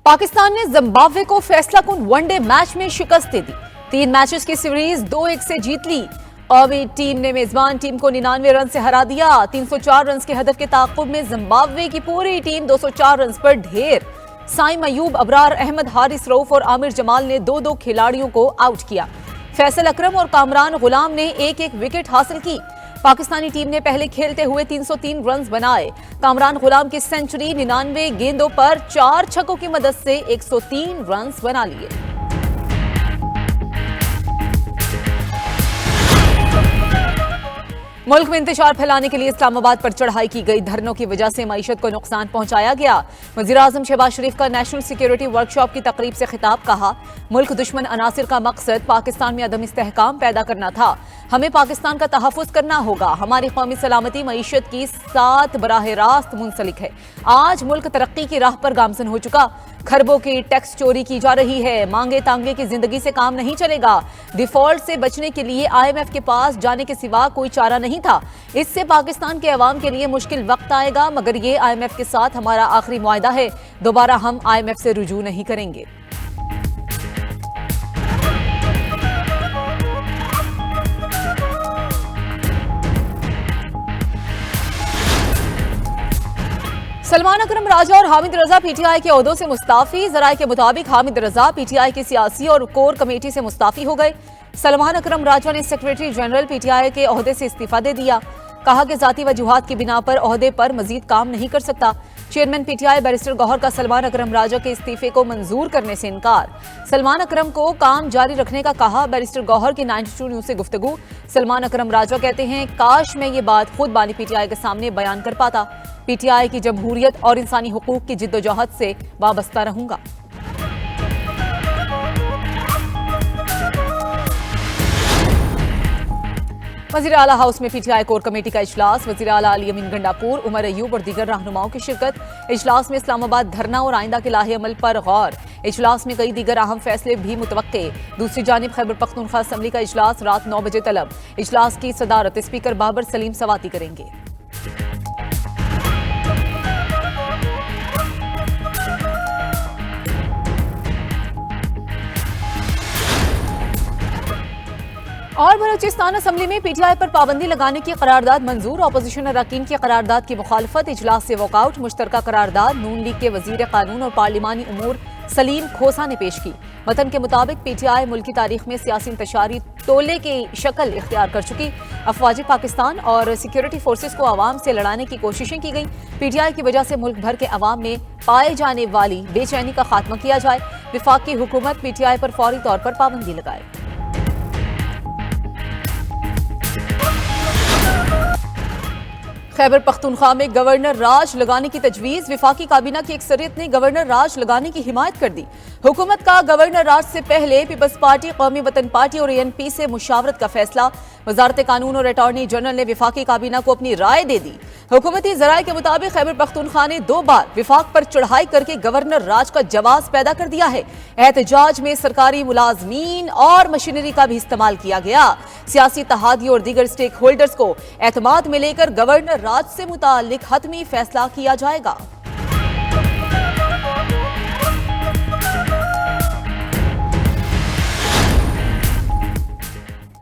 पाकिस्तान ने जिम्बाब्वे को फैसला कुन वनडे मैच में शिकस्त दे दी। 3 मैचेस की सीरीज 2-1 से जीत ली। कौमी टीम ने मेजबान टीम को 99 रन से हरा दिया। 304 रन के हदफ के ताक़ुब में जिम्बाब्वे की पूरी टीम 204 रन पर ढेर। साइम अयूब, अबरार अहमद, हारिस रऊफ और आमिर जमाल ने 2-2 खिलाड़ियों को आउट किया। फैसल अकरम और कामरान गुलाम ने एक एक विकेट हासिल की। पाकिस्तानी टीम ने पहले खेलते हुए 303 रन बनाए। कामरान गुलाम की सेंचुरी 99 गेंदों पर 4 छक्कों की मदद से 103 रन बना लिए। मुल्क में इंतशार फैलाने के लिए इस्लामाबाद पर चढ़ाई की गई। धरनों की वजह से मईशत को नुकसान पहुंचाया गया। वज़ीर-ए-आज़म शहबाज शरीफ का नेशनल सिक्योरिटी वर्कशॉप की तकरीब से खिताब। कहा, मुल्क दुश्मन अनासिर का मकसद पाकिस्तान में अदम इस्तेहकाम पैदा करना था। हमें पाकिस्तान का तहफ़्फ़ुज़ करना होगा। हमारी कौमी सलामती मईशत की साथ बराह रास्त मुंसलिक है। आज मुल्क तरक्की की राह पर गामजन हो चुका। खरबों की टैक्स चोरी की जा रही है। मांगे तांगे की जिंदगी से काम नहीं चलेगा। डिफॉल्ट से बचने के लिए IMF के पास जाने के सिवा कोई चारा नहीं था। इससे पाकिस्तान के अवाम के लिए मुश्किल वक्त आएगा, मगर ये IMF के साथ हमारा आखिरी मुआहदा है। दोबारा हम IMF से रुजू नहीं करेंगे। सलमान अकरम राजा और हामिद रजा PTI के ओहदों से मुस्ताफी। जराये के मुताबिक हामिद रजा PTI की सियासी और कोर कमेटी से मुस्ताफी हो गए। सलमान अकरम राजा ने सेक्रेटरी जनरल PTI के ओहदे से इस्तीफा दे दिया। कहा कि जाती वजूहात की बिना पर ओहदे पर मजीद काम नहीं कर सकता। चेयरमैन PTI बैरिस्टर गौहर का सलमान अकरम राजा के इस्तीफे को मंजूर करने से इनकार। सलमान अकरम को काम जारी रखने का कहा। बैरिस्टर गौहर की 92 न्यूज से गुफ्तगू। सलमान अकरम राजा कहते हैं, काश मैं ये बात खुद बानी PTI के सामने बयान कर पाता। PTI की जमहूरियत और इंसानी हुकूक की जिद्दोजहद से वाबस्ता रहूंगा। वज़ीर आला हाउस में PTI कोर कमेटी का इजलास। वज़ीर आला अली अमीन गंडापुर, उमर अयूब और दीगर रहनुमाओं की शिरकत। इजलास में इस्लामाबाद धरना और आइंदा के लाहे अमल पर गौर। इजलास में कई दीगर अहम फैसले भी मुतवक्के। दूसरी जानिब खैबर पख्तूनख्वा असम्बली का इजलास रात 9 बजे तलब। इजलास की सदारत स्पीकर बाबर सलीम सवाती करेंगे। और बलूचिस्तान असम्बली में PTI पर पाबंदी लगाने की करारदाद मंजूर। अपोजिशन अरकान की करारदाद की मुखालफत। इजलास से वॉकआउट। मुश्तरका करारदाद नून लीग के वजीर कानून और पार्लिमानी उमूर सलीम खोसा ने पेश की। मतन के मुताबिक PTI मुल्क की तारीख में सियासी इंतशारी तोले की शक्ल इख्तियार कर चुकी। अफवाज पाकिस्तान और सिक्योरिटी फोर्सेस को आवाम से लड़ाने की कोशिशें की गई। PTI की वजह से मुल्क भर के अवाम में पाए जाने वाली बेचैनी का खात्मा किया जाए। विफाकी हुकूमत PTI पर फौरी तौर पर पाबंदी लगाए। खैबर पख्तूनख्वा में गवर्नर राज लगाने की तजवीज़। विफाकी काबीना की अक्सरियत ने गवर्नर राज लगाने की हिमायत कर दी। हुकूमत का गवर्नर राज से पहले पीपल्स पार्टी, कौमी वतन पार्टी और ANP से मुशावरत का फैसला। वजारत कानून और अटॉर्नी जनरल ने विफाकी काबीना को अपनी राय दे दी। हुकूमती जराये के मुताबिक खैबर पख्तूनख्वा ने 2 बार विफाक पर चढ़ाई करके गवर्नर राज का जवाब पैदा कर दिया है। एहतजाज में सरकारी मुलाजमीन और मशीनरी का भी इस्तेमाल किया गया। सियासी इत्तेहादियों और दीगर स्टेक होल्डर्स को एतमाद में लेकर गवर्नर राज से मुताल्लिक हतमी फैसला किया जाएगा।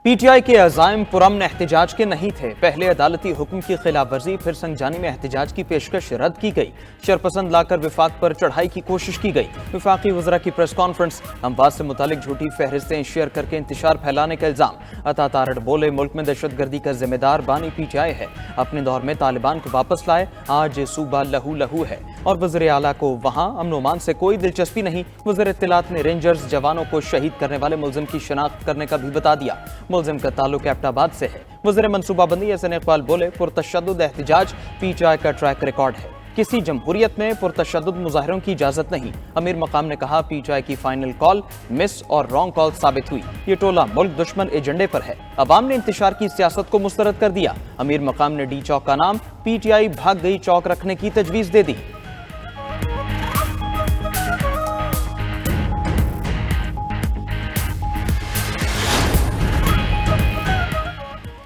PTI के अज़ाइम पुरअमन एहतजाज के नहीं थे। पहले अदालती हुक्म की खिलाफ वर्जी, फिर संगजानी में एहतजाज की पेशकश रद्द की गई। शरपसंद लाकर विफाक पर चढ़ाई की कोशिश की गई। विफाकी वज़रा की प्रेस कॉन्फ्रेंस। अम्बास से मुतालिक झूठी फहरिस्तें शेयर करके इंतशार फैलाने का इल्जाम। अता तारड़ बोले, मुल्क में दहशत गर्दी का जिम्मेदार बानी PTI है। अपने दौर में तालिबान को वापस लाए, आज सूबा लहू लहू है और वज़ीर आला को वहाँ अमन अमान से कोई दिलचस्पी नहीं। वज़ीर इत्तलात ने रेंजर्स जवानों को शहीद करने वाले मुलजिम की शनाख्त करने का भी बता दिया। मुलजिम का ताल्लुक एबटाबाद से है। वज़ीर मनसूबाबंदी एहसन इकबाल बोले, पुरतशद्दुद एहतजाज PTI का ट्रैक रिकॉर्ड है। किसी जमहूरियत में पुरतशद्दुद मुजाहिरों की इजाजत नहीं। अमीर मकाम ने कहा, PTI की फाइनल कॉल मिस और रॉन्ग कॉल साबित हुई। ये टोला मुल्क दुश्मन एजेंडे पर है। अवाम ने इंतशार की सियासत को मुस्तरद कर दिया। अमीर मकाम ने D चौक का नाम PTI भाग गई चौक रखने की तजवीज़ दे दी।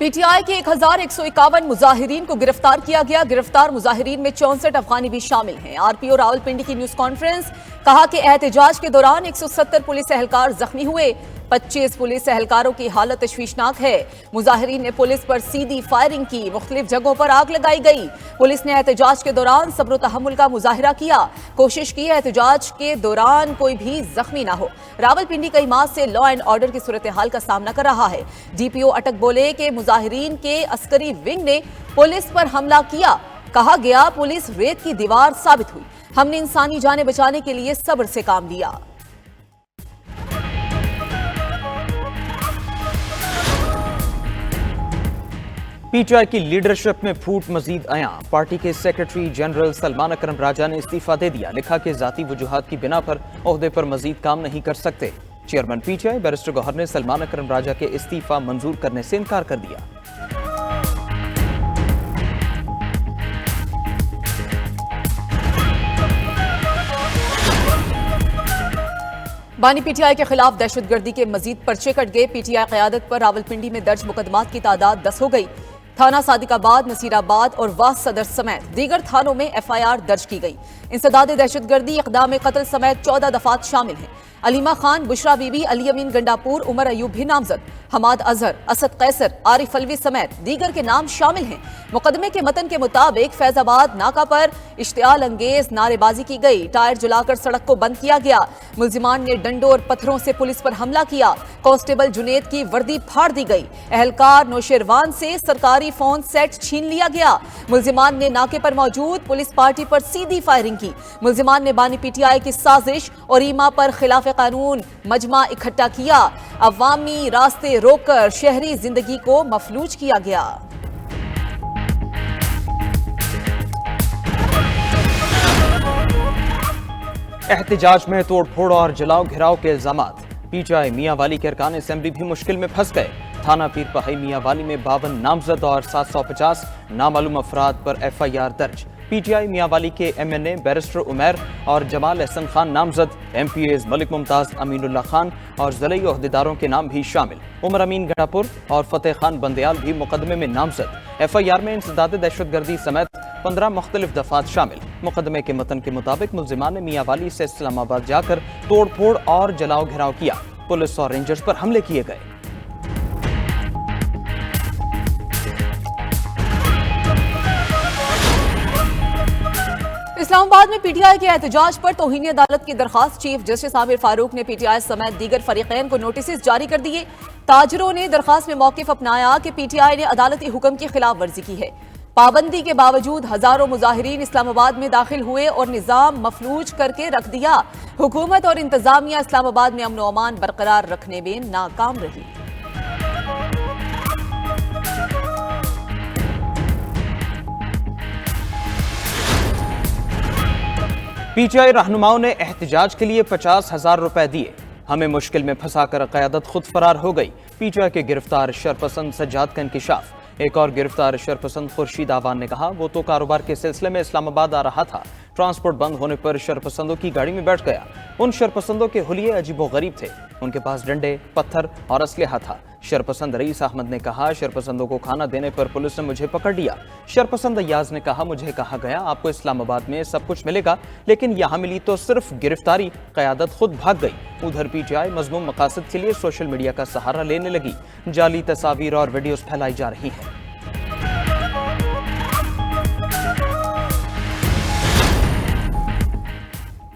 पीटीआई के 1151 मुजाहिरीन को गिरफ्तार किया गया। गिरफ्तार मुजाहिरीन में 64 अफगानी भी शामिल हैं। आरपीओ रावलपिंडी की न्यूज कॉन्फ्रेंस, कहा कि एहतजाज के दौरान 170 पुलिस एहलकार जख्मी हुए। 25 पुलिस एहलकारों की हालत तशवीशनाक है। मुजाहिरीन ने पुलिस पर सीधी फायरिंग की। मुख्तलिफ जगहों पर आग लगाई गई। पुलिस ने एहतजाज के दौरान सब्र तहम्मुल का मुजाहिरा किया। कोशिश की एहतजाज के दौरान कोई भी जख्मी ना हो। रावलपिंडी कई माह से लॉ एंड ऑर्डर की सूरत हाल का सामना कर रहा है। डीपीओ अटक बोले कि मुजाहिरीन के अस्करी विंग ने पुलिस पर हमला किया। कहा गया पुलिस रेत की दीवार साबित हुई। हमने इंसानी जानें बचाने के लिए सब्र से काम लिया। पीटीआई की लीडरशिप में फूट मजीद आया। पार्टी के सेक्रेटरी जनरल सलमान अकरम राजा ने इस्तीफा दे दिया। लिखा कि जाती वजूहात की बिना पर ओहदे पर मजीद काम नहीं कर सकते। चेयरमैन पीटीआई बैरिस्टर गौहर ने सलमान अकरम राजा के इस्तीफा मंजूर करने से इनकार कर दिया। बानी पीटीआई के खिलाफ दहशतगर्दी के मजीद पर्चे कट गए। पीटीआई क़यादत पर रावलपिंडी में दर्ज मुकदमात की तादाद 10 हो गई। थाना सादिकाबाद, नसीराबाद और वास सदर समेत दीगर थानों में एफआईआर दर्ज की गई। इंसदाद दहशतगर्दी, इक़दाम कत्ल समेत 14 दफात शामिल हैं। अलीमा खान, बुशरा बीबी, अली अमीन गंडापुर, उमर अयूब भी नामजद। हमाद अजहर, असद कैसर, आरिफ अलवी समेत दीगर के नाम शामिल हैं। मुकदमे के मतन के मुताबिक फैजाबाद नाका पर इश्तियाल अंगेज नारेबाजी की गई। टायर जलाकर सड़क को बंद किया गया। मुल्जिमान ने डंडों और पत्थरों से पुलिस पर हमला किया। कांस्टेबल जुनेद की वर्दी फाड़ दी गई। एहलकार नौशेरवान से सरकारी फोन सेट छीन लिया गया। मुल्जिमान ने नाके पर मौजूद पुलिस पार्टी पर सीधी फायरिंग की। मुल्जिमान ने बानी पीटीआई की साजिश और ईमा पर खिलाफ कानून मजमा इकट्ठा किया। अवामी रास्ते रोककर शहरी जिंदगी को मफलूज किया गया। एहतजाज में तोड़फोड़ और जलाओ घिराव के इल्जामात। पीटीआई मियांवाली के अरकान असेंबली भी मुश्किल में फंस गए। थाना पीर पहाई मियांवाली में 52 नामजद और 750 नामालूम अफराद पर एफआईआर दर्ज। पीटीआई मियांवाली के एमएनए बैरिस्टर उमैर और जमाल एहसन खान नामजद। एमपीएज मलिक मुमताज, अमीनुल्लाह खान और ज़लई ओहदेदारों के नाम भी शामिल। उमर अमीन गंडापुर और फतेह खान बंदयाल भी मुकदमे में नामजद। एफआईआर में इंसदाद दहशतगर्दी समेत 15 मुख्तलिफ दफात शामिल। मुकदमे के मतन के मुताबिक मुल्जिमान ने मियांवाली से इस्लामाबाद जाकर तोड़फोड़ और जलाओ घिराव किया। पुलिस और रेंजर्स पर हमले किए गए। इस्लामाबाद में पीटीआई के एहतजाज पर तौहीन अदालत की दरखास्त। चीफ जस्टिस आमिर फारूक ने पीटीआई समेत दीगर फरीकैन को नोटिस जारी कर दिए। ताजरों ने दरखास्त में मौकिफ अपनाया कि पीटीआई ने अदालती हुक्म की खिलाफ वर्जी की है। पाबंदी के बावजूद हजारों मुजाहिरीन इस्लामाबाद में दाखिल हुए और निजाम मफलूज करके रख दिया। हुकूमत और इंतजामिया इस्लामाबाद में अमन व अमान बरकरार रखने में नाकाम रही। पीटीआई रहनुमाओं ने एहतजाज के लिए 50,000 रुपए दिए। हमें मुश्किल में फंसाकर क़यादत खुद फरार हो गई। पीटीआई के गिरफ्तार शरपसंद सज्जाद का इंकिशाफ। एक और गिरफ्तार शरपसंद खुर्शीद आवान ने कहा वो तो कारोबार के सिलसिले में इस्लामाबाद आ रहा था। ट्रांसपोर्ट बंद होने पर शरपसंदों की गाड़ी में बैठ गया। उन शरपसंदों के हुलिये अजीबो गरीब थे। उनके पास डंडे, पत्थर और असलहा था। शरपसंद रईस अहमद ने कहा शरपसंदों को खाना देने पर पुलिस ने मुझे पकड़ लिया। शरपसंद अय्याज ने कहा मुझे कहा गया आपको इस्लामाबाद में सब कुछ मिलेगा, लेकिन यहाँ मिली तो सिर्फ गिरफ्तारी। क़यादत खुद भाग गई। उधर पीटीआई मज़मूम मकासद के लिए सोशल मीडिया का सहारा लेने लगी। जाली तस्वीर और वीडियोस फैलाई जा रही हैं।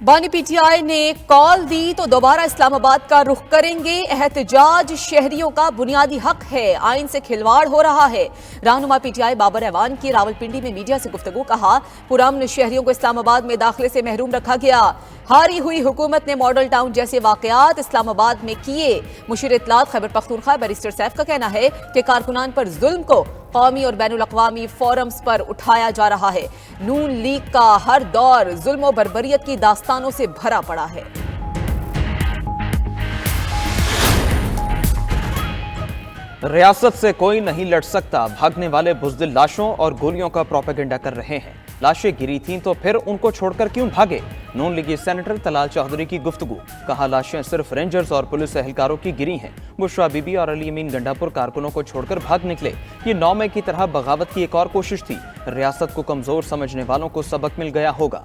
बानी पीटीआई ने कॉल दी तो दोबारा इस्लामाबाद का रुख करेंगे। एहतजाज शहरियों का बुनियादी हक है, आइन से खिलवाड़ हो रहा है। रहनुमा पीटीआई बाबर ऐवान की रावलपिंडी में मीडिया से गुफ्तगू। कहा पुरअमन शहरियों को इस्लामाबाद में दाखिले से महरूम रखा गया। हारी हुई हुकूमत ने मॉडल टाउन जैसे वाकयात इस्लामाबाद में किए। मुशीर इत्तलात खैबर पख्तूनख्वा बैरिस्टर सैफ का कहना है कि कारकुनान पर जुल्म को कौमी और बैनुल अक़वामी फोरम्स पर उठाया जा रहा है। नून लीग का हर दौर जुल्म और बर्बरियत की दास्तानों से भरा पड़ा है। रियासत से कोई नहीं लड़ सकता। भागने वाले बुज़दिल लाशों और गोलियों का प्रोपेगेंडा कर रहे हैं। लाशें गिरी थीं तो फिर उनको छोड़कर क्यों भागे? नून लीगी सेनेटर तलाल चौधरी की गुफ्तगू, कहा लाशें सिर्फ रेंजर्स और पुलिस एहलकारों की गिरी हैं। बुशरा बीबी और अली अमीन गंडापुर कारकुनों को छोड़कर भाग निकले। ये 9 मई की तरह बगावत की एक और कोशिश थी। रियासत को कमजोर समझने वालों को सबक मिल गया होगा।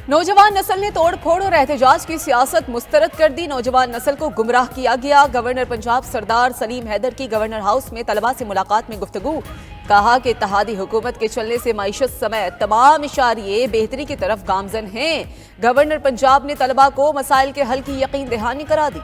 नौजवान नस्ल ने तोड़फोड़ और एहतजाज की सियासत मुस्तरद कर दी। नौजवान नस्ल को गुमराह किया गया। गवर्नर पंजाब सरदार सलीम हैदर की गवर्नर हाउस में तलबा से मुलाकात में गुफ्तगू, कहा कि इत्तेहादी हुकूमत के चलने से मईशत समेत तमाम इशारे बेहतरी की तरफ गामजन हैं। गवर्नर पंजाब ने तलबा को मसाइल के हल की यकीन दहानी करा दी।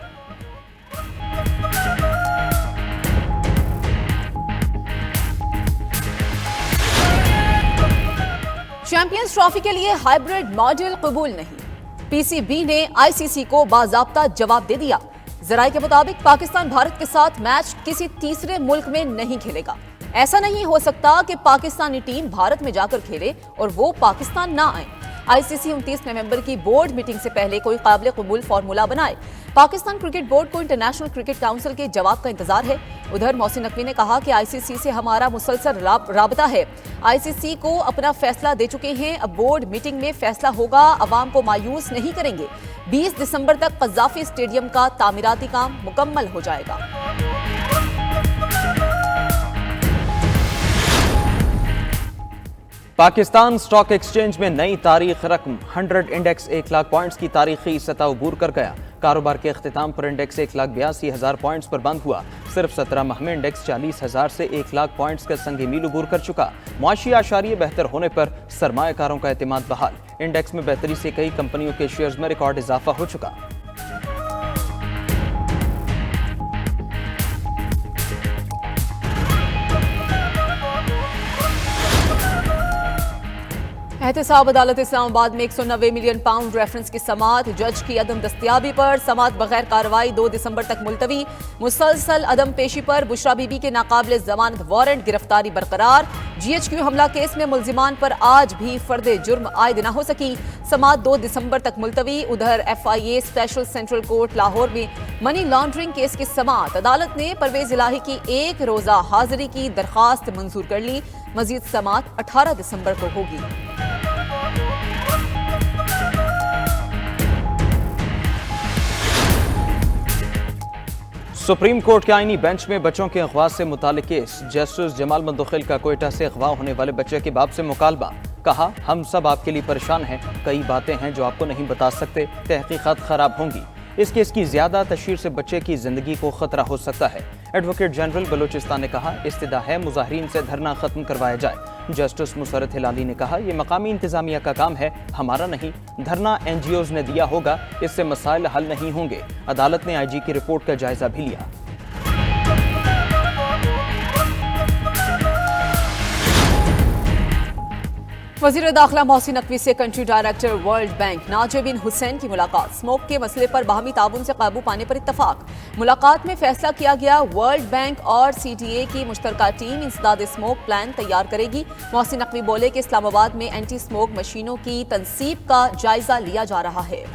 चैंपियंस ट्रॉफी के लिए हाइब्रिड मॉडल कबूल नहीं। पीसीबी ने आईसीसी को बाज़ाब्ता जवाब दे दिया। जराये के मुताबिक पाकिस्तान भारत के साथ मैच किसी तीसरे मुल्क में नहीं खेलेगा। ऐसा नहीं हो सकता कि पाकिस्तानी टीम भारत में जाकर खेले और वो पाकिस्तान ना आए। आईसीसी 29 नवंबर की बोर्ड मीटिंग से पहले कोई काबिल कबूल फार्मूला बनाए। पाकिस्तान क्रिकेट बोर्ड को इंटरनेशनल क्रिकेट काउंसिल के जवाब का इंतजार है। उधर मोहसिन नकवी ने कहा कि आईसीसी से हमारा मुसलसल राबता है। आईसीसी को अपना फैसला दे चुके हैं। अब बोर्ड मीटिंग में फैसला होगा। अवाम को मायूस नहीं करेंगे। 20 दिसंबर तक कज़ाफी स्टेडियम का तामीराती काम मुकम्मल हो जाएगा। पाकिस्तान स्टॉक एक्सचेंज में नई तारीख रकम 100 इंडेक्स 1 लाख पॉइंट्स की तारीखी सतह अबूर कर गया। कारोबार के अख्तिताम पर इंडेक्स 1,82,000 पॉइंट्स पर बंद हुआ। सिर्फ 17 माह में इंडेक्स 40,000 से 1 लाख पॉइंट्स का संग मील अबूर कर चुका। मुआशी आशारिये बेहतर होने पर सरमायाकारों का एतमाद बहाल। इंडेक्स में बेहतरी से कई कंपनियों के शेयर्स में रिकॉर्ड इजाफा हो चुका। एहतसाब अदालत इस्लामाबाद में 190 मिलियन पाउंड रेफरेंस की समाअत। जज की अदम दस्तयाबी पर समाअत बगैर कार्रवाई 2 दिसंबर तक मुलतवी। मुसलसल अदम पेशी पर बुशरा बीबी के नाकाबिले जमानत वारंट गिरफ्तारी बरकरार। GHQ हमला केस में मुलजिमान पर आज भी फर्दे जुर्म आयद न हो सकी। समाअत 2 दिसंबर तक मुलतवी। उधर FIA special central court Lahore में मनी लॉन्ड्रिंग केस की समाअत। अदालत ने परवेज इलाही की 1 रोजा हाजिरी की दरखास्त मंजूर कर ली। मजीद समाअत 18 दिसंबर को होगी। सुप्रीम कोर्ट के आईनी बेंच में बच्चों के अगवा से मुतालिक केस। जस्टिस जमाल मंदोखिल का कोयटा से अगवा होने वाले बच्चे के बाप से मुकालबा। कहा, हम सब आपके लिए परेशान हैं। कई बातें हैं जो आपको नहीं बता सकते। तहकीकात खराब होंगी। इस केस की ज्यादा तशहीर से बच्चे की जिंदगी को खतरा हो सकता है। एडवोकेट जनरल बलूचिस्तान ने कहा, इस्तदा है मुजाहिरीन से धरना खत्म करवाया जाए। जस्टिस मुसरत हिलाली ने कहा, यह मकामी इंतजामिया का काम है, हमारा नहीं। धरना NGOs ने दिया होगा, इससे मसाइल हल नहीं होंगे। अदालत ने IG की रिपोर्ट का जायजा भी लिया। वजीर दाखिला मोहसिन नकवी से कंट्री डायरेक्टर वर्ल्ड बैंक नाजिर बिन हुसैन की मुलाकात। स्मोक के मसले पर बाहमी ताउन से काबू पाने पर इत्तफाक। मुलाकात में फैसला किया गया, वर्ल्ड बैंक और CTA की मुश्तरका टीम इंसदाद स्मोक प्लान तैयार करेगी। मोहसिन नकवी बोले कि इस्लामाबाद में एंटी स्मोक मशीनों की तनसीब का जायजा लिया जा रहा है।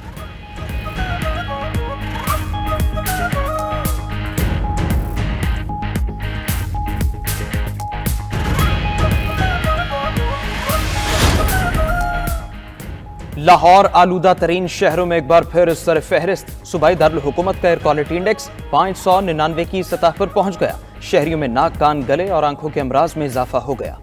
लाहौर आलूदा तरीन शहरों में एक बार फिर सर फहरिस्त। सूबाई दारुल हुकूमत का एयर क्वालिटी इंडेक्स 599 की सतह पर पहुंच गया। शहरियों में नाक, कान, गले और आंखों के अमराज में इजाफा हो गया।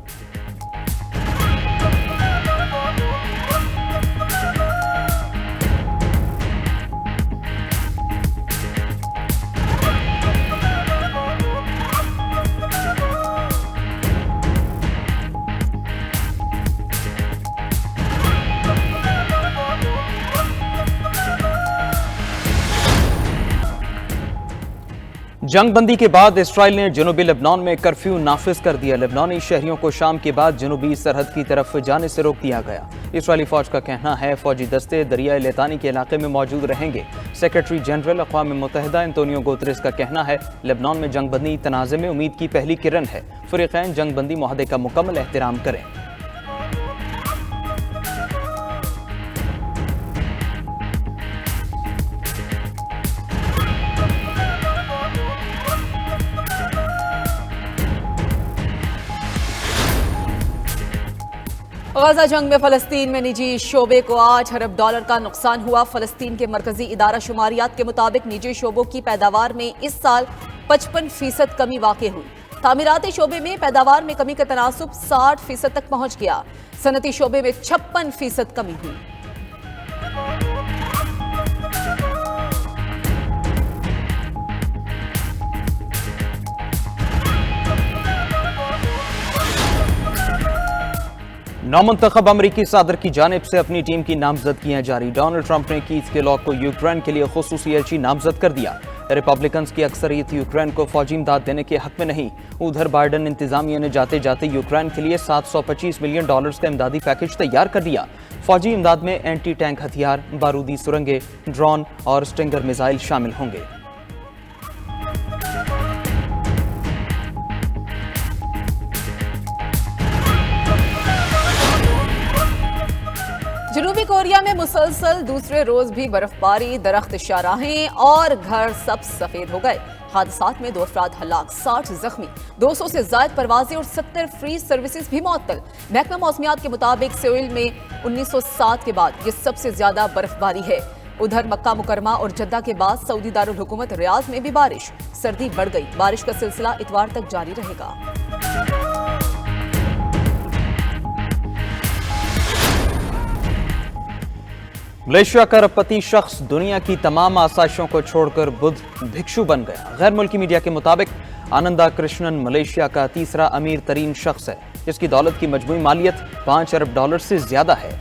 जंगबंदी के बाद इसराइल ने जनूबी लेबनान में कर्फ्यू नाफिज कर दिया। लेबनानी शहरियों को शाम के बाद जनूबी सरहद की तरफ जाने से रोक दिया गया। इसराइली फौज का कहना है, फौजी दस्ते दरियाई लेतानी के इलाके में मौजूद रहेंगे। सेक्रेटरी जनरल अक़वाम मुत्तहिदा एंटोनियो गुतरेस का कहना है, लेबनान में जंगबंदी तनाज़े में उम्मीद की पहली किरण है। फ़रीक़ैन जंगबंदी मुआहदे का मुकम्मल एहतराम करें। गजा जंग में फलस्तीन में निजी शोबे को $8 अरब का नुकसान हुआ। फलस्तीन के मरकजी इदारा शुमारियात के मुताबिक निजी शोबों की पैदावार में इस साल 55% कमी वाक़ई हुई। तामीराती शोबे में पैदावार में कमी का तनासुब 60% तक पहुंच गया। सनती शोबे में 56% कमी हुई। नौमुंतखब अमरीकी सदर की जानिब से अपनी टीम की नामजदगियां जारी। डोनाल्ड ट्रंप ने कीथ केलॉग को यूक्रेन के लिए खुसूसी एजेंट नामजद कर दिया। रिपब्लिकन्स की अक्सरियत यूक्रेन को फौजी इमदाद देने के हक में नहीं। उधर बाइडन इंतजामिया ने जाते जाते यूक्रेन के लिए $725 मिलियन का इमदादी पैकेज तैयार कर दिया। फौजी इमदाद में एंटी टैंक हथियार, बारूदी सुरंगें, ड्रोन और स्टिंगर मिसाइल शामिल होंगे। जनूबी कोरिया में मुसलसल दूसरे रोज भी बर्फबारी, दरख्त शाहराहें और घर सब सफेद हो गए। हादसात में 2 अफराद हलाक, 60 जख्मी, 200 से ज्यादा परवाजें और 70 फ्री सर्विसेज भी मुअत्तल। महकमा मौसमियात के मुताबिक सेउल में 1907 के बाद ये सबसे ज्यादा बर्फबारी है। उधर मक्का मुकरमा और जद्दा के बाद सऊदी दारुल हुकूमत रियाद में भी बारिश, सर्दी बढ़ गई। बारिश का सिलसिला इतवार तक जारी रहेगा। मलेशिया का अरबपति शख्स दुनिया की तमाम आसाइशों को छोड़कर बुद्ध भिक्षु बन गया। गैर मुल्की मीडिया के मुताबिक आनंदा कृष्णन मलेशिया का तीसरा अमीर तरीन शख्स है, जिसकी दौलत की मजमूई मालियत $5 अरब से ज्यादा है।